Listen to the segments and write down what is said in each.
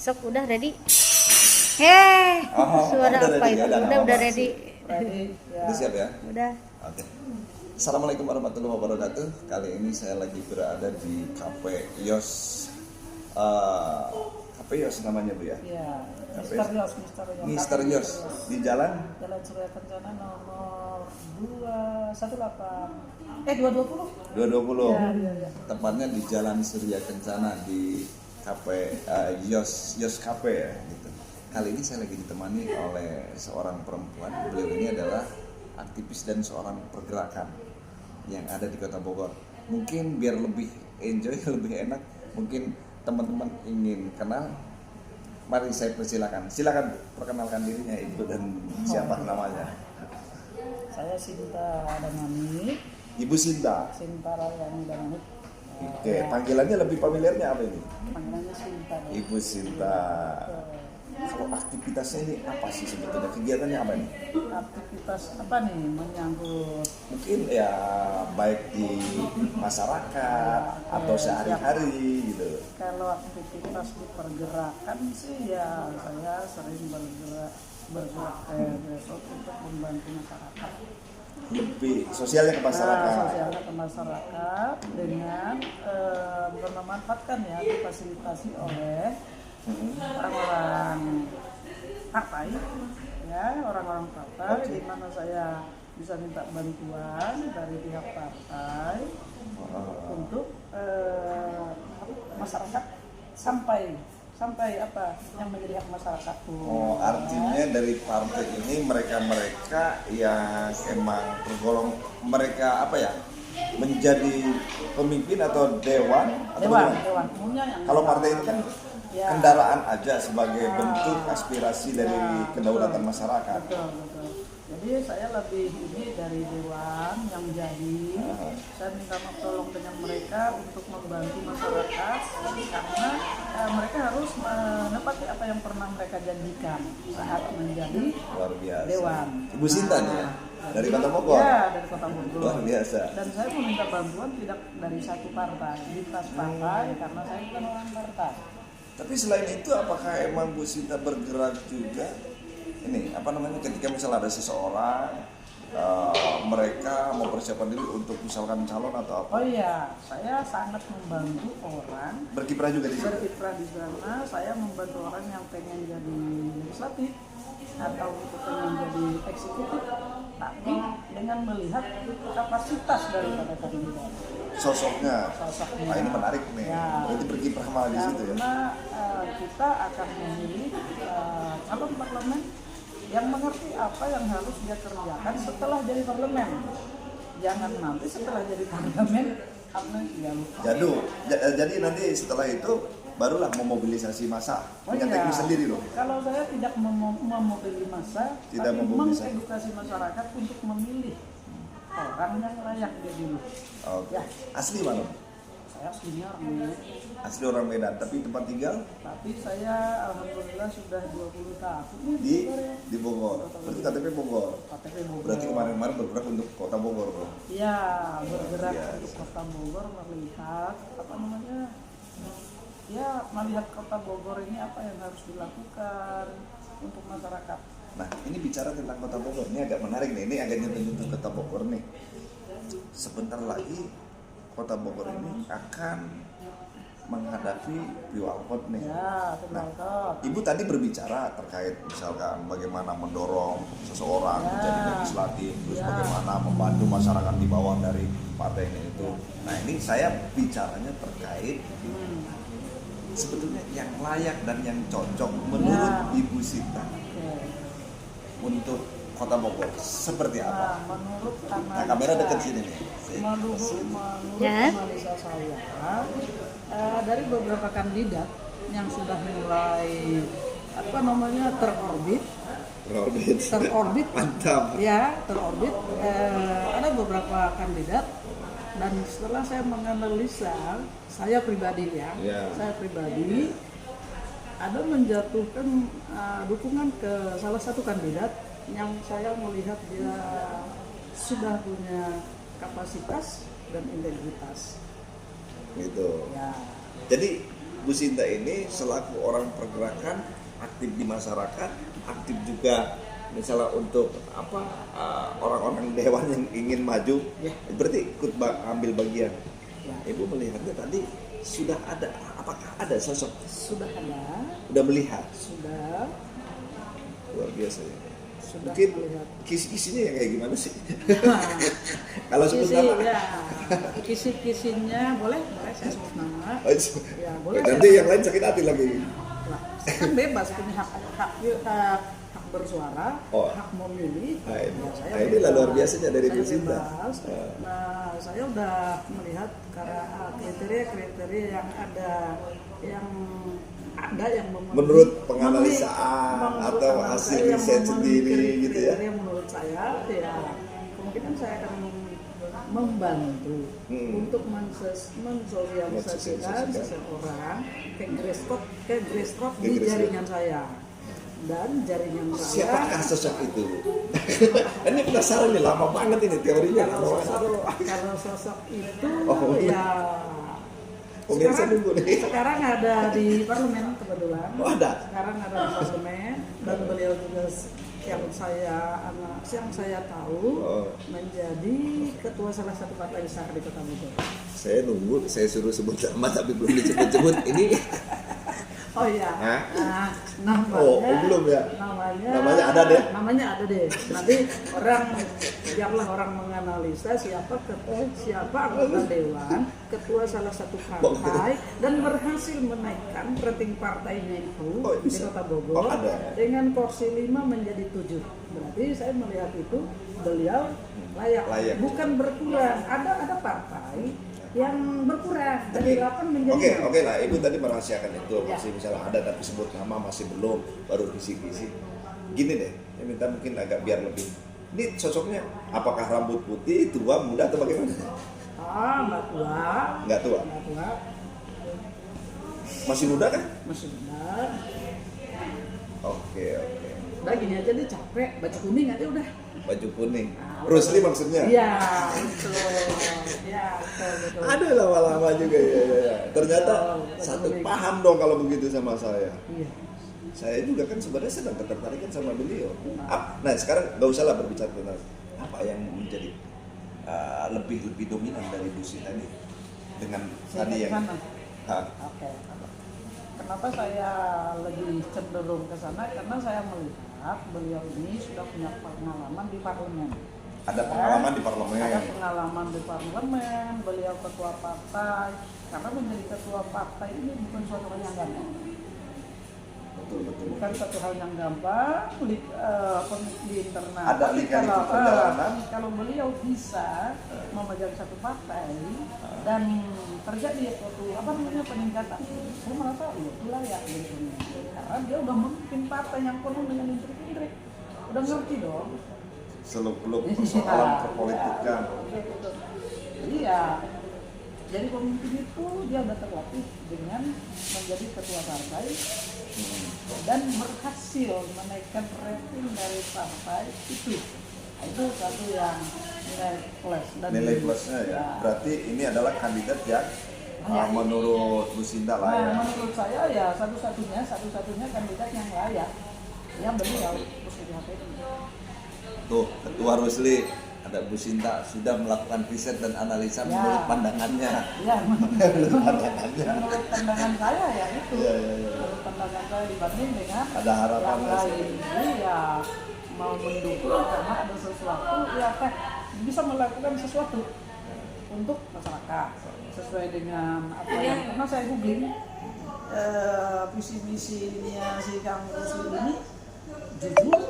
Sok udah ready. Heh, suara udah apa ready, itu? ada Udah apa? ready. Ready, ya. Udah siap ya? Udah. Oke. Assalamualaikum warahmatullahi wabarakatuh. Kali ini saya lagi berada di Cafe Yos. Cafe Yos namanya Bu ya? Iya, Cafe Misterius. Mister Yos di jalan Jalan Surya Kencana nomor 220. 220. Iya. Tepatnya di Jalan Surya Kencana di Cafe Yos Cafe ya gitu. Kali ini saya lagi ditemani oleh seorang perempuan. Beliau ini adalah aktivis dan seorang pergerakan yang ada di Kota Bogor. Mungkin biar lebih enjoy, lebih enak, mungkin teman-teman ingin kenal. Mari saya persilakan. Silakan perkenalkan dirinya Ibu dan siapa namanya. Saya Sinta Damani. Ibu Sinta. Sinta Rayani Damani. Oke, panggilannya lebih familiarnya apa ini? Panggilannya Sinta. Ibu Sinta. Kalau aktivitasnya ini apa sih sebetulnya? Kegiatannya apa nih? Aktivitas apa nih menyangkut? Mungkin ya baik di masyarakat atau sehari-hari gitu. Kalau aktivitas di pergerakan sih ya saya sering bergerak besok untuk membantu masyarakat. Lebih sosialnya ke masyarakat. Sosialnya ke masyarakat dengan memanfaatkan ya difasilitasi oleh orang-orang partai ya, orang-orang partai di mana saya bisa minta bantuan dari pihak partai untuk masyarakat sampai apa yang menjadi hak masyarakat tuh. Oh, artinya dari partai ini mereka yang emang tergolong mereka apa ya? Menjadi pemimpin atau dewan atau Dewan bagaimana? umumnya yang Kalau partai itu kan ya, kendaraan aja sebagai bentuk aspirasi dari kedaulatan betul. masyarakat. Betul. Jadi saya lebih ini dari dewan yang jadi, saya minta tolong dengan mereka untuk membantu masyarakat karena mereka harus menepati apa yang pernah mereka janjikan saat menjadi Luar biasa. dewan. Ibu Sinta nih ya? Dari Kota Bogor? Ya, dari Kota Bogor. Luar biasa. Dan saya meminta bantuan tidak dari satu partai, lintas partai karena saya bukan orang partai. Tapi selain itu apakah emang Bu Sinta bergerak juga ini apa namanya ketika misalnya ada seseorang mereka mempersiapkan diri untuk misalkan calon atau apa? Oh iya, saya sangat membantu orang Berkiprah juga di situ. berkiprah di sana. Saya membantu orang yang pengen jadi legislatif atau untuk pengen jadi eksekutif, tapi dengan melihat kapasitas daripada kandidat. Sosoknya. Sosoknya. Nah, ini menarik nih. Ya. Berarti berkiprah malah di situ ya. Karena kita akan memilih calon parlemen yang mengerti apa yang harus dia kerjakan setelah jadi parlemen. Jangan nanti setelah jadi parlemen apa ya lupa. Jadi nanti setelah itu barulah memobilisasi massa punya teknik sendiri loh. Kalau saya tidak memobilisasi massa, Tidak tapi memobilisasi. mengedukasi masyarakat untuk memilih orang yang layak dipilih. Oke. Ya. Asli mana? Saya aslinya orang Medan, Asli orang Medan, tapi tempat tinggal tapi saya alhamdulillah sudah 20 tahun di Bogor. Berarti KTP Bogor. KTP Bogor. Berarti kemarin-kemarin bergerak untuk Kota Bogor, Bro. Iya, bergerak Biasa. untuk Kota Bogor melihat apa namanya? Ya, melihat Kota Bogor ini apa yang harus dilakukan untuk masyarakat. Nah, ini bicara tentang Kota Bogor. Ini agak menarik nih. Ini agak nyentuh-nyentuh Kota Bogor nih. Sebentar lagi Kota Bogor ini akan menghadapi Pilwalkot nih. Ya, Nah, Pilwalkot. Ibu tadi berbicara terkait misalkan bagaimana mendorong seseorang Ya. menjadi legislatif, terus Ya. bagaimana membantu masyarakat di bawah dari partai ini itu. Nah, ini saya bicaranya terkait sebetulnya yang layak dan yang cocok menurut Ya. Ibu Sinta Oke. untuk Kota Bogor seperti apa? Nah, menurut Nah, kamera dekat sini nih. Menurut Ya. analisa saya, dari beberapa kandidat yang sudah mulai apa namanya terorbit, Mantap. ya terorbit, ada beberapa kandidat dan setelah saya menganalisa, saya pribadi ya, Ya. saya pribadi ada menjatuhkan dukungan ke salah satu kandidat yang saya melihat dia sudah punya kapasitas dan integritas. Gitu. Ya. Jadi Bu Sinta ini selaku orang pergerakan, aktif di masyarakat, aktif juga misalnya untuk orang-orang dewan yang ingin maju, Ya. berarti ikut ambil bagian. Ya. Ibu melihatnya tadi sudah ada, apakah ada sosok? Sudah ada, Udah melihat, sudah luar biasa ya. sudah Mungkin melihat. kisi-kisinya yang kayak gimana sih? Nah, Kalau sebut kisi, nama, ya, kisi-kisinya boleh saya sebut nama. Ya, boleh. nanti saya yang lain sakit hati lagi. Nah, saya kan bebas punya hak bersuara, Oh. hak memilih. Nah, ini. Ya, saya Nah, inilah bebas. luar biasanya dari Saya Bu Sinta. bebas. Nah, saya udah melihat kriteria-kriteria yang ada yang memenuhi, Menurut penganalisaan menurut atau analisa hasil yang riset memenuhi sendiri gitu ya. kriteria menurut saya, ya kemungkinan saya akan membantu untuk mensosialisasikan Mensosialisasikan. seseorang ke grassroots di Ke grassroots. jaringan saya, dan jaringan saya. Siapakah sosok itu? Ini penasaran nih, lama banget ini teorinya. Kalau sosok itu Oh, ya pemirsa nunggu nih. sekarang ada di parlemen kebetulan. Oh, ada? Sekarang ada di parlemen, dan beliau juga yang saya tahu menjadi ketua salah satu partai besar di Kota Bogor. Saya nunggu, saya suruh sebut nama tapi belum disebut-sebut. Ini Oh iya. Hah? Nah, namanya. Oh, belum ya? Namanya ada deh. Namanya ada deh. Nanti biarlah orang menganalisa siapa anggota dewan, ketua salah satu partai, dan berhasil menaikkan rating partainya itu di bisa. Kota Bogor Ada. dengan kursi 5 menjadi 7. Berarti saya melihat itu beliau layak. Layak. Bukan berkurang. Ada partai yang berkurang dari 8 menjadi Oke lah, Ibu tadi merahasiakan itu, Ya. masih misalnya ada tapi sebut nama masih belum, baru kisi-kisi. Gini deh, saya minta mungkin agak biar lebih. Ini sosoknya apakah rambut putih, tua, muda atau bagaimana? nggak tua. Nggak tua. Nggak tua. Masih muda kan? Masih muda. Oke. Udah gini aja deh, capek, baju kuning aja udah. Baju kuning. Bruce Lee maksudnya? Iya, betul. Ya, betul. Ada lama-lama juga ya. Ternyata Betul, satu betul. paham dong kalau begitu sama saya. Iya. Saya juga kan sebenarnya sedang ketertarikan sama beliau. Nah sekarang nggak usah lah berbicara tentang apa yang menjadi lebih dominan dari Bu Sinta ini dengan tadi yang. Sana. Hah? Oke. Kenapa saya lebih cenderung ke sana? Karena saya melihat beliau ini sudah punya pengalaman di parlemen. Ada pengalaman di parlemen. Ada pengalaman di parlemen, beliau ketua partai. Karena menjadi ketua partai ini bukan suatu hal yang gampang. Betul. Bukan satu hal yang gampang di internal. Ada Tapi lika-liku perjalanan. kalau beliau bisa memegang satu partai dan terjadi peningkatan, saya merasa itu layak gitu. Karena dia udah memimpin partai yang penuh dengan intrik-intrik, udah ngerti dong. Seluk-beluk persoalan perpolitikan. Jadi ya, jadi pemimpin itu dia udah terlatih dengan menjadi ketua partai dan berhasil menaikkan rating dari partai itu. Nah, itu satu yang nilai plus. Dan Nilai plusnya ya. Berarti ini adalah kandidat yang menurut Bu Sinta lah ya. Nah, menurut saya ya satu-satunya kandidat yang layak. Ya beliau Rusli Hafiz. Tuh, Ketua Rusli, ada Bu Sinta sudah melakukan riset dan analisa Ya. menurut pandangannya. Ya, Menurut pandangannya. menurut pandangan saya ya itu. Iya. Menurut pandangan saya dibanding dengan Ada harapan yang nggak sih? lain. Jadi ya mau mendukung karena ada sesuatu ya bisa melakukan sesuatu untuk masyarakat sesuai dengan apa yang pernah saya googling visi misinya si Kang Rusli ini jujur,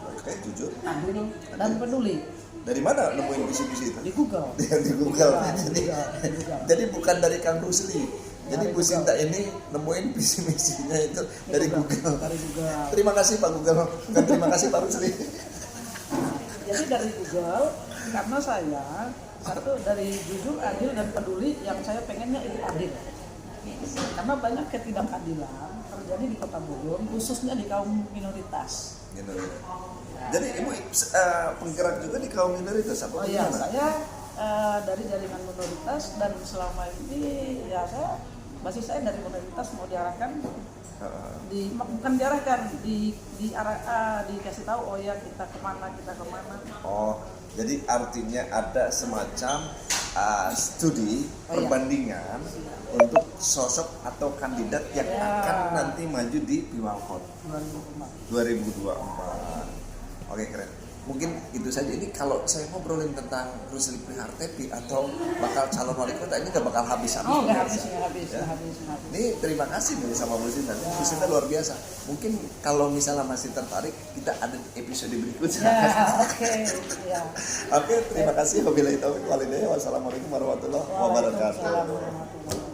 Oke, jujur. adil dan peduli. Dari mana nemuin visi-visi itu? Di Google. Di Google. Di Google. Jadi bukan dari Kang Rusli. Jadi Dari Bu Sinta ini nemuin visi misinya itu dari Google. Dari Google. Terima kasih Pak Google. Bukan terima kasih Pak Rusli. Jadi dari Google, karena saya satu dari jujur, adil dan peduli, yang saya pengennya itu adil. Karena banyak ketidakadilan terjadi di Kota Bogor, khususnya di kaum minoritas. Gitu. Jadi Ibu penggerak juga di kaum minoritas apa Oh iya, bagaimana? saya dari jaringan minoritas dan selama ini ya saya basis saya dari komunitas mau diarahkan Heeh. bukan diarahkan dikasih tahu oh ya kita kemana. Oh, jadi artinya ada semacam studi perbandingan untuk sosok atau kandidat yang akan nanti maju di Pilwalkot 2024. Oke, keren. Mungkin itu saja. Ini kalau saya ngobrolin tentang Rusli Prihartepi atau bakal calon wali kota ini gak bakal habis-habis. Oh, nggak habis. Ini terima kasih nih sama Bu Sinta. Bu Sinta luar biasa. Mungkin kalau misalnya masih tertarik, kita ada di episode berikutnya. Oke. Oke, terima kasih. Wabillahi taufiq wal hidayah. Wassalamualaikum warahmatullahi wabarakatuh. Waalaikumsalam warahmatullahi wabarakatuh.